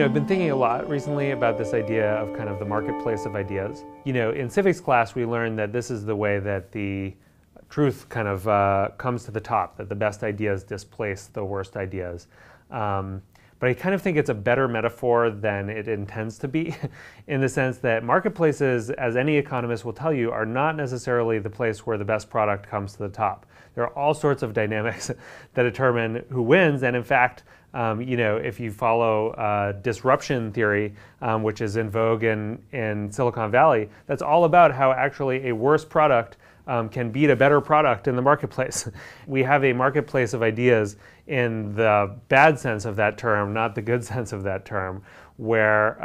I've been thinking a lot recently about this idea of kind of the marketplace of ideas. In civics class, we learned that this is the way that the truth kind of comes to the top, that the best ideas displace the worst ideas. But I kind of think it's a better metaphor than it intends to be, in the sense that marketplaces, as any economist will tell you, are not necessarily the place where the best product comes to the top. There are all sorts of dynamics that determine who wins, and in fact, if you follow disruption theory, which is in vogue in Silicon Valley, that's all about how actually a worse product can beat a better product in the marketplace. We have a marketplace of ideas in the bad sense of that term, not the good sense of that term, where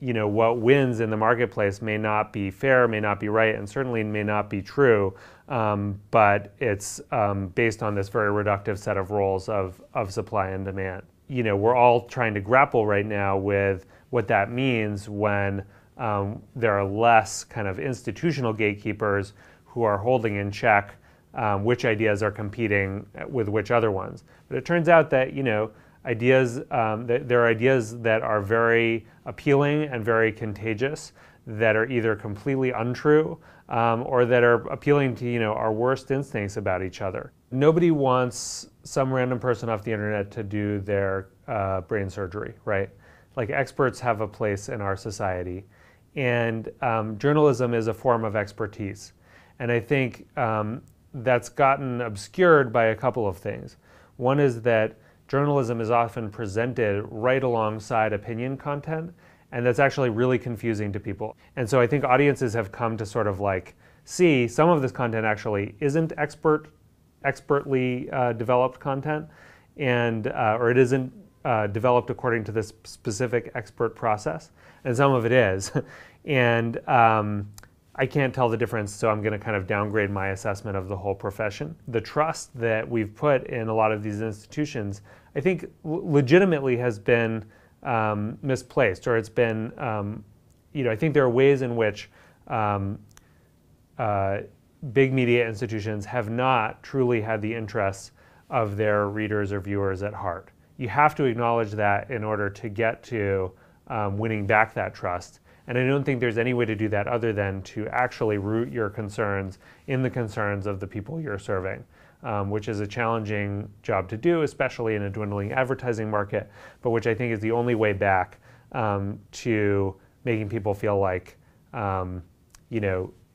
what wins in the marketplace may not be fair, may not be right, and certainly may not be true, but it's based on this very reductive set of roles of supply and demand. We're all trying to grapple right now with what that means when there are less kind of institutional gatekeepers who are holding in check which ideas are competing with which other ones. But it turns out that ideas, there are ideas that are very appealing and very contagious that are either completely untrue or that are appealing to our worst instincts about each other. Nobody wants some random person off the internet to do their brain surgery, right? Like, experts have a place in our society, and journalism is a form of expertise. And I think that's gotten obscured by a couple of things. One is that journalism is often presented right alongside opinion content, and that's actually really confusing to people. And so I think audiences have come to sort of see some of this content actually isn't expertly developed content, and or it isn't developed according to this specific expert process, and some of it is. And I can't tell the difference, so I'm going to kind of downgrade my assessment of the whole profession. The trust that we've put in a lot of these institutions, I think, legitimately has been misplaced, or it's been, I think there are ways in which big media institutions have not truly had the interests of their readers or viewers at heart. You have to acknowledge that in order to get to winning back that trust. And I don't think there's any way to do that other than to actually root your concerns in the concerns of the people you're serving, which is a challenging job to do, especially in a dwindling advertising market, but which I think is the only way back to making people feel like,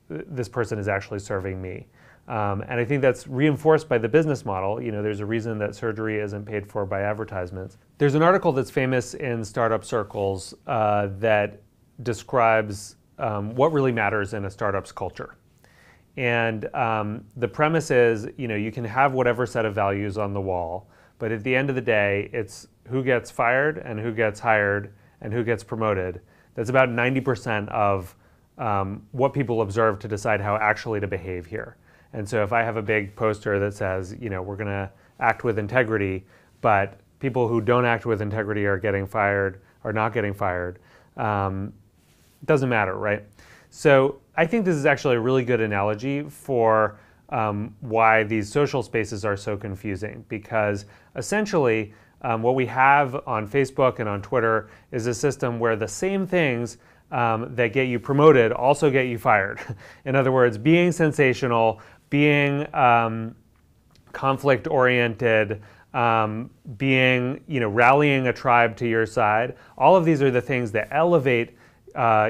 this person is actually serving me. And I think that's reinforced by the business model. There's a reason that surgery isn't paid for by advertisements. There's an article that's famous in startup circles that describes what really matters in a startup's culture. And the premise is, you can have whatever set of values on the wall, but at the end of the day, it's who gets fired and who gets hired and who gets promoted. That's about 90% of what people observe to decide how actually to behave here. And so if I have a big poster that says, we're going to act with integrity, but people who don't act with integrity are getting fired or not getting fired, it doesn't matter, right? So I think this is actually a really good analogy for why these social spaces are so confusing, because essentially what we have on Facebook and on Twitter is a system where the same things that get you promoted also get you fired. In other words, being sensational, being conflict-oriented, being, rallying a tribe to your side, all of these are the things that elevate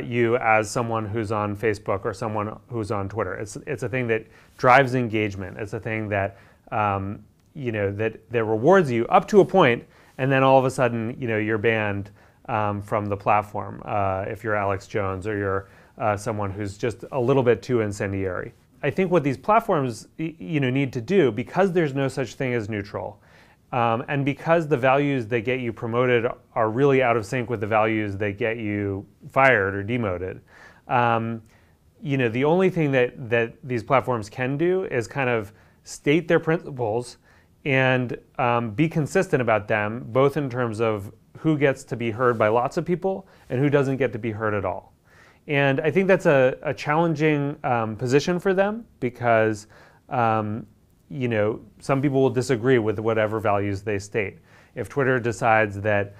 you as someone who's on Facebook or someone who's on Twitter. It's a thing that drives engagement. It's a thing that that rewards you up to a point, and then all of a sudden you're banned from the platform if you're Alex Jones or you're someone who's just a little bit too incendiary. I think what these platforms need to do, because there's no such thing as neutral, and because the values that get you promoted are really out of sync with the values that get you fired or demoted, the only thing that these platforms can do is kind of state their principles and be consistent about them, both in terms of who gets to be heard by lots of people and who doesn't get to be heard at all. And I think that's a challenging position for them, because some people will disagree with whatever values they state. If Twitter decides that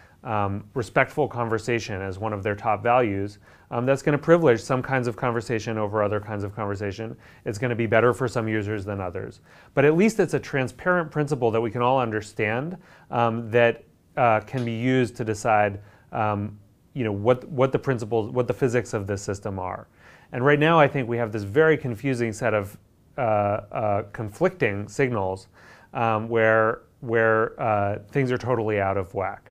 respectful conversation as one of their top values, that's going to privilege some kinds of conversation over other kinds of conversation. It's going to be better for some users than others. But at least it's a transparent principle that we can all understand, that can be used to decide what the principles, what the physics of this system are. And right now I think we have this very confusing set of conflicting signals where things are totally out of whack.